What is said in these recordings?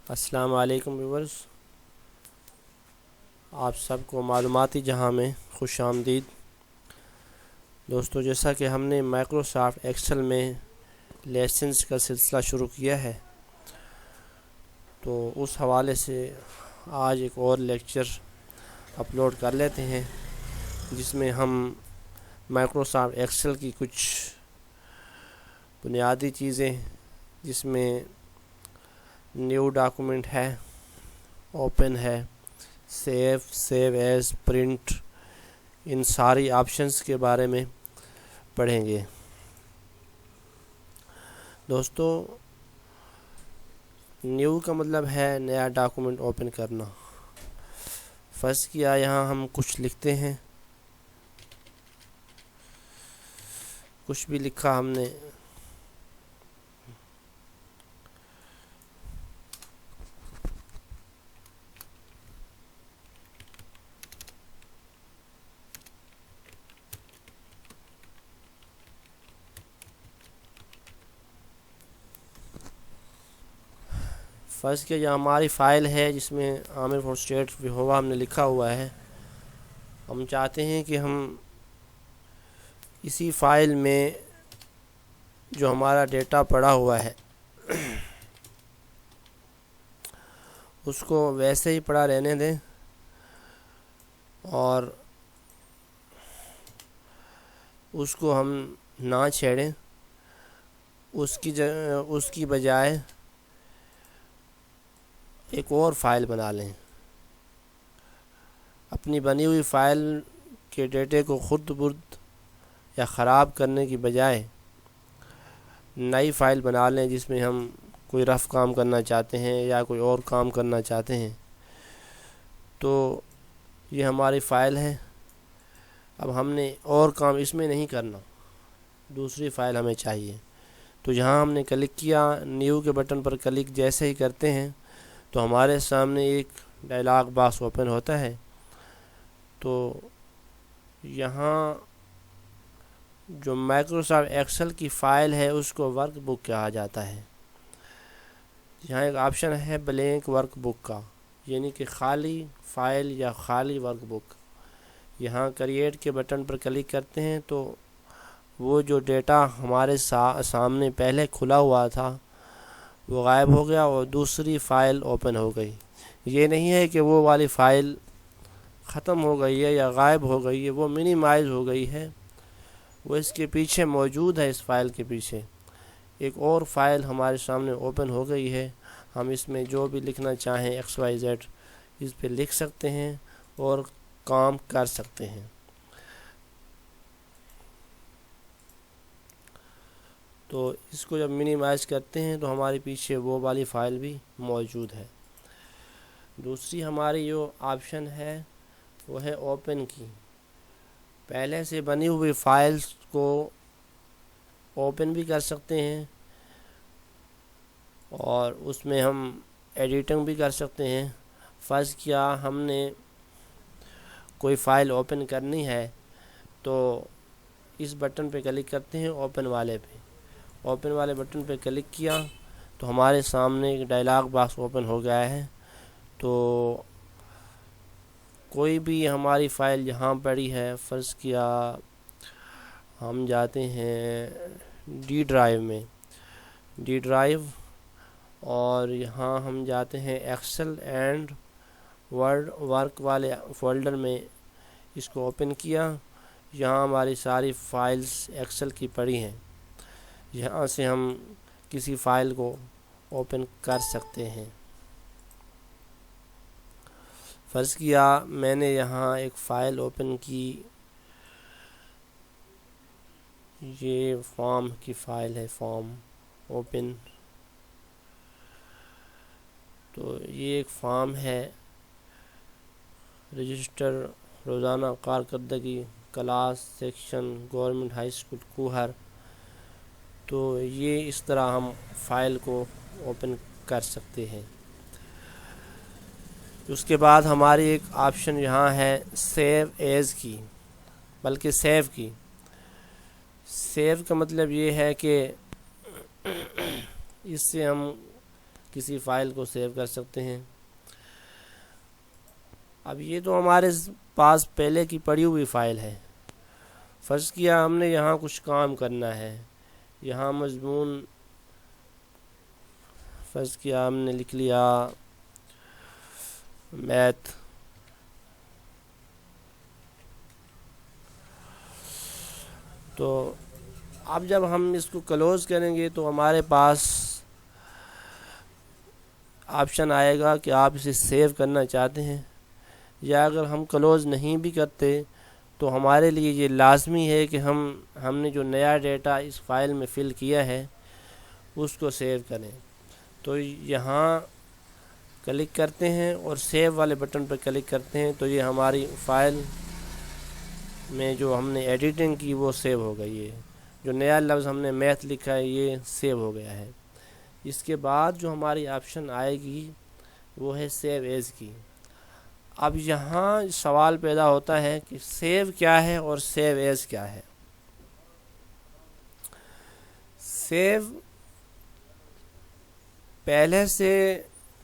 السلام علیکم ویورز، آپ سب کو معلوماتی جہاں میں خوش آمدید۔ دوستو، جیسا کہ ہم نے مائکروسافٹ ایکسل میں لیسنز کا سلسلہ شروع کیا ہے، تو اس حوالے سے آج ایک اور لیکچر اپلوڈ کر لیتے ہیں، جس میں ہم مائکروسافٹ ایکسل کی کچھ بنیادی چیزیں، جس میں نیو ڈاکومنٹ ہے، اوپن ہے، سیو ایز، پرنٹ، ان ساری آپشنز کے بارے میں پڑھیں گے۔ دوستو، نیو کا مطلب ہے نیا ڈاکومنٹ اوپن کرنا۔ فرض کیا یہاں ہم کچھ لکھتے ہیں، کچھ بھی لکھا ہم نے، فرض کیا یہ ہماری فائل ہے جس میں عامر فور اسٹیٹ ہوا ہم نے لکھا ہوا ہے۔ ہم چاہتے ہیں کہ ہم اسی فائل میں جو ہمارا ڈیٹا پڑا ہوا ہے اس کو ویسے ہی پڑا رہنے دیں، اور اس کو ہم نہ چھیڑیں، اس کی بجائے ایک اور فائل بنا لیں۔ اپنی بنی ہوئی فائل کے ڈیٹے کو خرد برد یا خراب کرنے کی بجائے نئی فائل بنا لیں، جس میں ہم کوئی رف کام کرنا چاہتے ہیں یا کوئی اور کام کرنا چاہتے ہیں۔ تو یہ ہماری فائل ہے، اب ہم نے اور کام اس میں نہیں کرنا، دوسری فائل ہمیں چاہیے۔ تو یہاں ہم نے کلک کیا، نیو کے بٹن پر کلک جیسے ہی کرتے ہیں تو ہمارے سامنے ایک ڈائلاگ باکس اوپن ہوتا ہے۔ تو یہاں جو مائکروسافٹ ایکسل کی فائل ہے اس کو ورک بک کہا جاتا ہے۔ یہاں ایک آپشن ہے بلینک ورک بک کا، یعنی کہ خالی فائل یا خالی ورک بک۔ یہاں کریٹ کے بٹن پر کلک کرتے ہیں تو وہ جو ڈیٹا ہمارے سامنے پہلے کھلا ہوا تھا وہ غائب ہو گیا اور دوسری فائل اوپن ہو گئی۔ یہ نہیں ہے کہ وہ والی فائل ختم ہو گئی ہے یا غائب ہو گئی ہے، وہ منیمائز ہو گئی ہے، وہ اس کے پیچھے موجود ہے۔ اس فائل کے پیچھے ایک اور فائل ہمارے سامنے اوپن ہو گئی ہے۔ ہم اس میں جو بھی لکھنا چاہیں XYZ اس پہ لکھ سکتے ہیں اور کام کر سکتے ہیں۔ تو اس کو جب منیمائز کرتے ہیں تو ہمارے پیچھے وہ والی فائل بھی موجود ہے۔ دوسری ہماری جو آپشن ہے وہ ہے اوپن کی۔ پہلے سے بنی ہوئی فائلز کو اوپن بھی کر سکتے ہیں اور اس میں ہم ایڈیٹنگ بھی کر سکتے ہیں۔ فرض کیا ہم نے کوئی فائل اوپن کرنی ہے تو اس بٹن پہ کلک کرتے ہیں، اوپن والے پہ۔ اوپن والے بٹن پہ کلک کیا تو ہمارے سامنے ایک ڈائلاگ باکس اوپن ہو گیا ہے۔ تو کوئی بھی ہماری فائل یہاں پڑی ہے، فرض کیا ہم جاتے ہیں ڈی ڈرائیو میں، ڈی ڈرائیو، اور یہاں ہم جاتے ہیں ایکسل اینڈ ورڈ ورک والے فولڈر میں، اس کو اوپن کیا۔ یہاں ہماری ساری فائلز ایکسل کی پڑی ہیں، یہاں سے ہم کسی فائل کو اوپن کر سکتے ہیں۔ فرض کیا میں نے یہاں ایک فائل اوپن کی، یہ فارم کی فائل ہے، فارم اوپن۔ تو یہ ایک فارم ہے، رجسٹر روزانہ کارکردگی class section government high school Kohar. تو یہ اس طرح ہم فائل کو اوپن کر سکتے ہیں۔ اس کے بعد ہماری ایک آپشن یہاں ہے سیو ایز کی، بلکہ سیو کی۔ سیو کا مطلب یہ ہے کہ اس سے ہم کسی فائل کو سیو کر سکتے ہیں۔ اب یہ تو ہمارے پاس پہلے کی پڑی ہوئی فائل ہے۔ فرض کیا ہم نے یہاں کچھ کام کرنا ہے، یہاں مضمون فرض کیا ہم نے لکھ لیا میتھ، تو اب جب ہم اس کو کلوز کریں گے تو ہمارے پاس آپشن آئے گا کہ آپ اسے سیو کرنا چاہتے ہیں، یا اگر ہم کلوز نہیں بھی کرتے تو ہمارے لیے یہ لازمی ہے کہ ہم نے جو نیا ڈیٹا اس فائل میں فل کیا ہے اس کو سیو کریں۔ تو یہاں کلک کرتے ہیں اور سیو والے بٹن پر کلک کرتے ہیں تو یہ ہماری فائل میں جو ہم نے ایڈیٹنگ کی وہ سیو ہو گئی ہے، جو نیا لفظ ہم نے میتھ لکھا ہے یہ سیو ہو گیا ہے۔ اس کے بعد جو ہماری آپشن آئے گی وہ ہے سیو ایز کی۔ اب یہاں سوال پیدا ہوتا ہے کہ سیو کیا ہے اور سیو ایز کیا ہے۔ سیو پہلے سے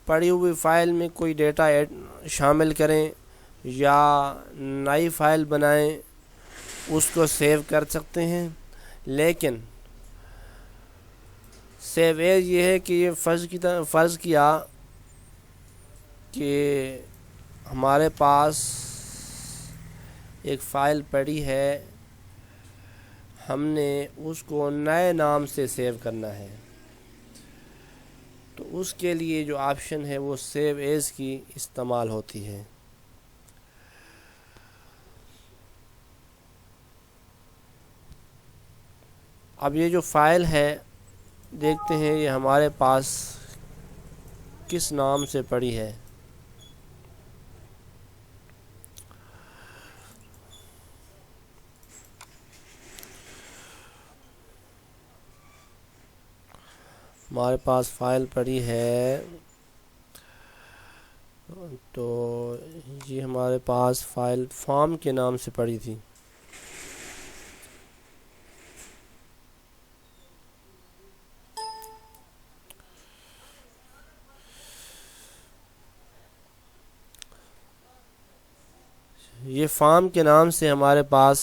پڑی ہوئی فائل میں کوئی ڈیٹا شامل کریں یا نئی فائل بنائیں اس کو سیو کر سکتے ہیں، لیکن سیو ایز یہ ہے کہ یہ فرض کیا کہ ہمارے پاس ایک فائل پڑی ہے، ہم نے اس کو نئے نام سے سیو کرنا ہے، تو اس کے لیے جو آپشن ہے وہ سیو ایز کی استعمال ہوتی ہے۔ اب یہ جو فائل ہے دیکھتے ہیں یہ ہمارے پاس کس نام سے پڑی ہے۔ ہمارے پاس فائل پڑی ہے، تو یہ ہمارے پاس فائل فارم کے نام سے پڑی تھی۔ یہ فارم کے نام سے ہمارے پاس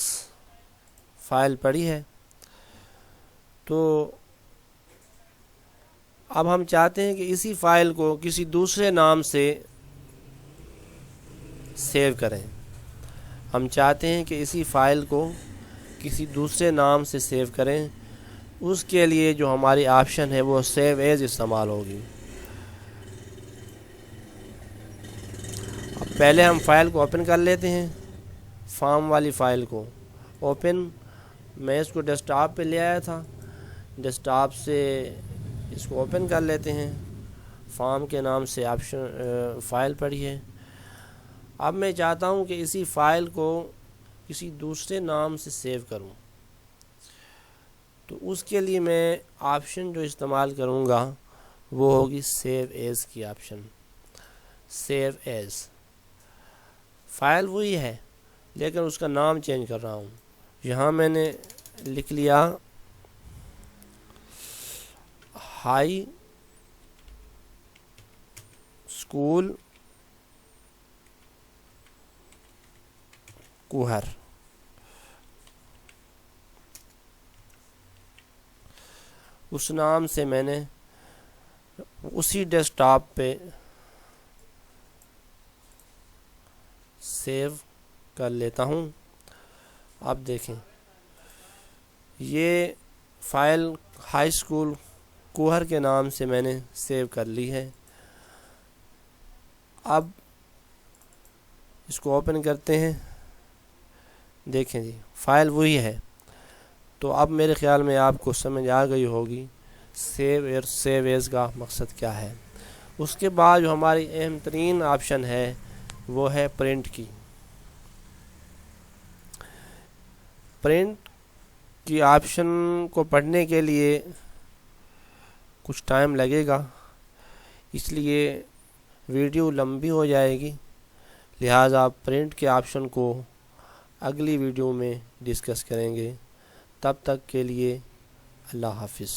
فائل پڑی ہے، تو اب ہم چاہتے ہیں کہ اسی فائل کو کسی دوسرے نام سے سیو کریں۔ ہم چاہتے ہیں کہ اسی فائل کو کسی دوسرے نام سے سیو کریں، اس کے لیے جو ہماری آپشن ہے وہ سیو ایز استعمال ہوگی۔ اب پہلے ہم فائل کو اوپن کر لیتے ہیں، فارم والی فائل کو اوپن، میں اس کو ڈیسک ٹاپ پہ لے آیا تھا، ڈیسک ٹاپ سے اس کو اوپن کر لیتے ہیں، فارم کے نام سے فائل پڑی ہے۔ اب میں چاہتا ہوں کہ اسی فائل کو کسی دوسرے نام سے سیو کروں، تو اس کے لیے میں آپشن جو استعمال کروں گا وہ ہوگی سیو ایز کی آپشن۔ سیو ایز فائل وہی ہے لیکن اس کا نام چینج کر رہا ہوں۔ یہاں میں نے لکھ لیا ہائی اسکول کوہر، اس نام سے میں نے اسی ڈیسک ٹاپ پہ سیو کر لیتا ہوں۔ اب دیکھیں یہ فائل ہائی اسکول کوہر کے نام سے میں نے سیو کر لی ہے۔ اب اس کو اوپن کرتے ہیں، دیکھیں جی فائل وہی ہے۔ تو اب میرے خیال میں آپ کو سمجھ آ گئی ہوگی سیو ایز کا مقصد کیا ہے۔ اس کے بعد جو ہماری اہم ترین آپشن ہے وہ ہے پرنٹ کی۔ پرنٹ کی آپشن کو پڑھنے کے لیے کچھ ٹائم لگے گا، اس لیے ویڈیو لمبی ہو جائے گی، لہٰذا پرنٹ کے آپشن کو اگلی ویڈیو میں ڈسکس کریں گے۔ تب تک کے لیے اللہ حافظ۔